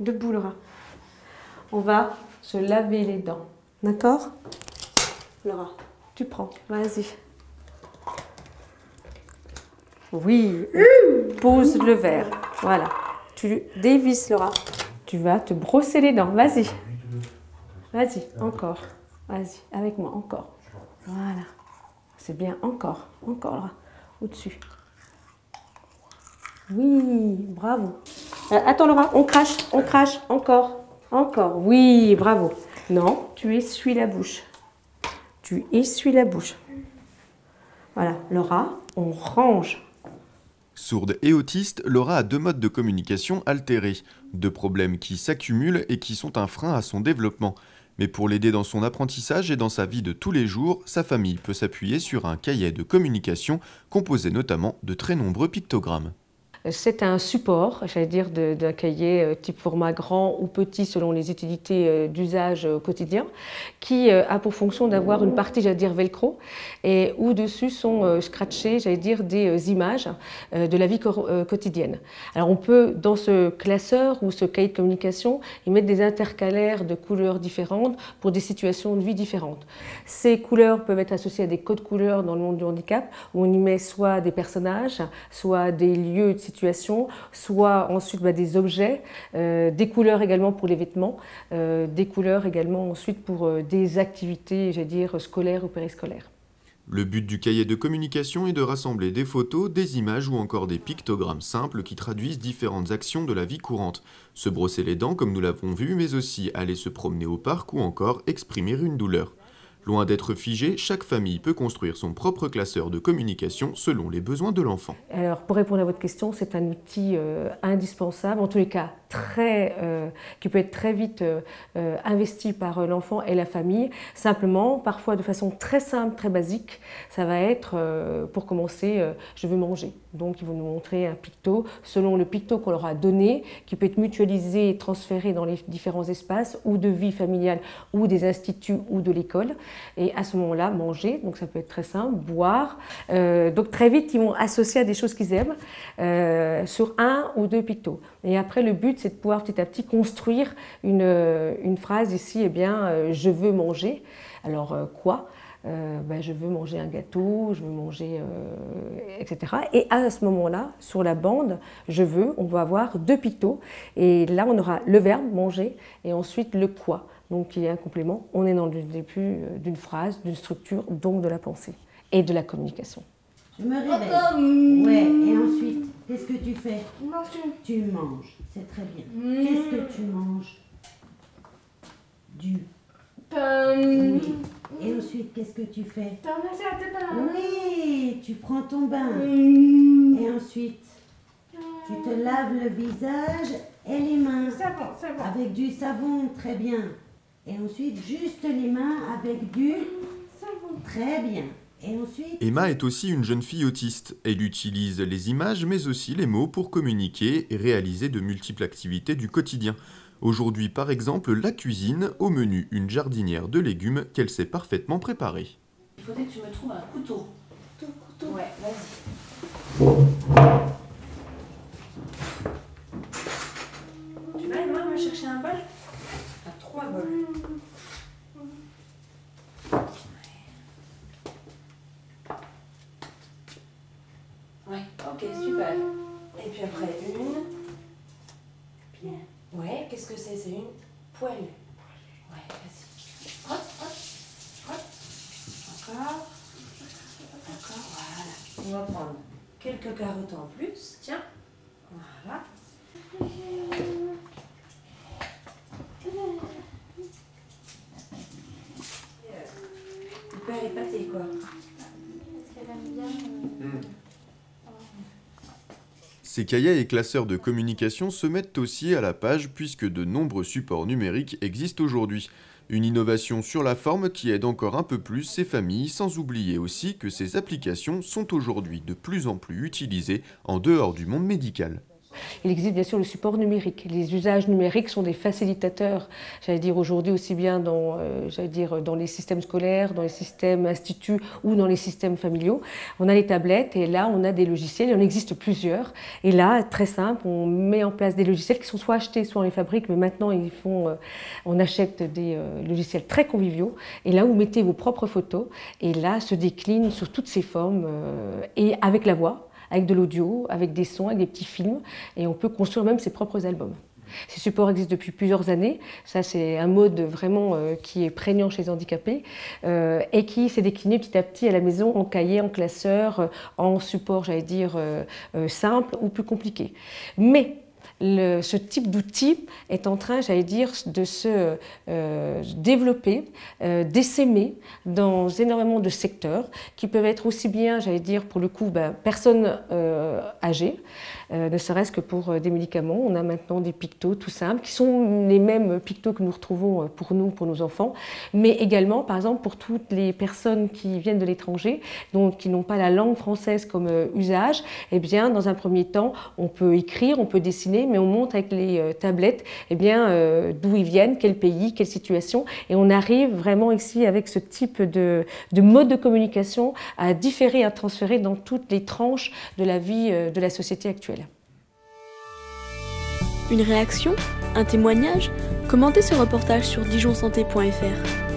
Debout, Laura. On va se laver les dents. D'accord? Laura, tu prends. Vas-y. Oui. Pose le verre. Voilà. Tu dévisses, Laura. Tu vas te brosser les dents. Vas-y. Vas-y, encore. Vas-y, avec moi, encore. Voilà. C'est bien, encore. Encore, Laura. Au-dessus. Oui, bravo. Attends, Laura, on crache, encore. Encore. Oui, bravo. Non, tu essuies la bouche. Tu essuies la bouche. Voilà, Laura, on range. Sourde et autiste, Laura a 2 modes de communication altérés, 2 problèmes qui s'accumulent et qui sont un frein à son développement. Mais pour l'aider dans son apprentissage et dans sa vie de tous les jours, sa famille peut s'appuyer sur un cahier de communication composé notamment de très nombreux pictogrammes. C'est un support, j'allais dire, d'un cahier type format grand ou petit selon les utilités d'usage quotidien, qui a pour fonction d'avoir une partie, j'allais dire, velcro, et où dessus sont scratchées, j'allais dire, des images de la vie quotidienne. Alors on peut, dans ce classeur ou ce cahier de communication, y mettre des intercalaires de couleurs différentes pour des situations de vie différentes. Ces couleurs peuvent être associées à des codes couleurs dans le monde du handicap, où on y met soit des personnages, soit des lieux de situation, soit ensuite des objets, des couleurs également pour les vêtements, des couleurs également ensuite pour des activités, j'allais dire, scolaires ou périscolaires. Le but du cahier de communication est de rassembler des photos, des images ou encore des pictogrammes simples qui traduisent différentes actions de la vie courante. Se brosser les dents comme nous l'avons vu, mais aussi aller se promener au parc ou encore exprimer une douleur. Loin d'être figé, chaque famille peut construire son propre classeur de communication selon les besoins de l'enfant. Alors, pour répondre à votre question, c'est un outil indispensable, en tous les cas qui peut être très vite investi par l'enfant et la famille. Simplement, parfois de façon très simple, très basique, ça va être, pour commencer, je veux manger. Donc, ils vont nous montrer un picto, selon le picto qu'on leur a donné, qui peut être mutualisé et transféré dans les différents espaces, ou de vie familiale, ou des instituts, ou de l'école. Et à ce moment-là, manger, donc ça peut être très simple, boire. Donc très vite, ils vont associer à des choses qu'ils aiment sur 1 ou 2 pictos. Et après, le but, c'est de pouvoir petit à petit construire une phrase ici, eh bien, je veux manger. Alors quoi? Je veux manger un gâteau, je veux manger, etc. Et à ce moment-là, sur la bande, je veux, on va avoir 2 pictos. Et là, on aura le verbe, manger, et ensuite le quoi. Donc il y a un complément. On est dans le début d'une phrase, d'une structure, donc de la pensée et de la communication. Je me réveille. Ouais, et ensuite, qu'est-ce que tu fais? Tu manges, c'est très bien. Qu'est-ce que tu manges? Du pain. Oui. Et ensuite, qu'est-ce que tu fais? Oui, tu prends ton bain. Et ensuite, tu te laves le visage et les mains. Savon. Avec du savon, très bien. Et ensuite, juste les mains avec du savon. Très bien. Et ensuite... Emma est aussi une jeune fille autiste. Elle utilise les images mais aussi les mots pour communiquer et réaliser de multiples activités du quotidien. Aujourd'hui, par exemple, la cuisine, au menu une jardinière de légumes qu'elle sait parfaitement préparer. Il faudrait que tu me trouves un couteau. Couteau. Ouais, vas-y. Tu vas, Emma, me chercher un bol? T'as 3 bols. Ouais, ok, super. Et puis après, une. Bien. Ouais, qu'est-ce que c'est? C'est une poêle. Ouais, vas-y. Hop, hop, hop. Encore. Encore, voilà. On va prendre quelques carottes en plus. Tiens. Voilà. Hyper épaté, quoi. Ces cahiers et classeurs de communication se mettent aussi à la page puisque de nombreux supports numériques existent aujourd'hui. Une innovation sur la forme qui aide encore un peu plus ces familles, sans oublier aussi que ces applications sont aujourd'hui de plus en plus utilisées en dehors du monde médical. il existe bien sûr le support numérique. Les usages numériques sont des facilitateurs, j'allais dire aujourd'hui aussi bien dans, dans les systèmes scolaires, dans les systèmes instituts ou dans les systèmes familiaux. On a les tablettes et là on a des logiciels, il en existe plusieurs. Et là, très simple, on met en place des logiciels qui sont soit achetés, soit on les fabrique, mais maintenant on achète des logiciels très conviviaux. Et là, vous mettez vos propres photos et là se décline sous toutes ses formes et avec la voix, avec de l'audio, avec des sons, avec des petits films, et on peut construire même ses propres albums. Ces supports existent depuis plusieurs années. Ça, c'est un mode vraiment qui est prégnant chez les handicapés et qui s'est décliné petit à petit à la maison en cahier, en classeur, en support, j'allais dire, simple ou plus compliqué. Mais ce type d'outil est en train, j'allais dire, de se développer, d'essaimer dans énormément de secteurs qui peuvent être aussi bien, j'allais dire, pour le coup, personnes âgées, ne serait-ce que pour des médicaments. On a maintenant des pictos tout simples, qui sont les mêmes pictos que nous retrouvons pour nous, pour nos enfants, mais également, par exemple, pour toutes les personnes qui viennent de l'étranger, donc qui n'ont pas la langue française comme usage. Eh bien, dans un premier temps, on peut écrire, on peut dessiner, mais on montre avec les tablettes d'où ils viennent, quel pays, quelle situation, et on arrive vraiment ici avec ce type de mode de communication à différer, à transférer dans toutes les tranches de la vie de la société actuelle. Une réaction? Un témoignage? Commentez ce reportage sur dijonsanté.fr.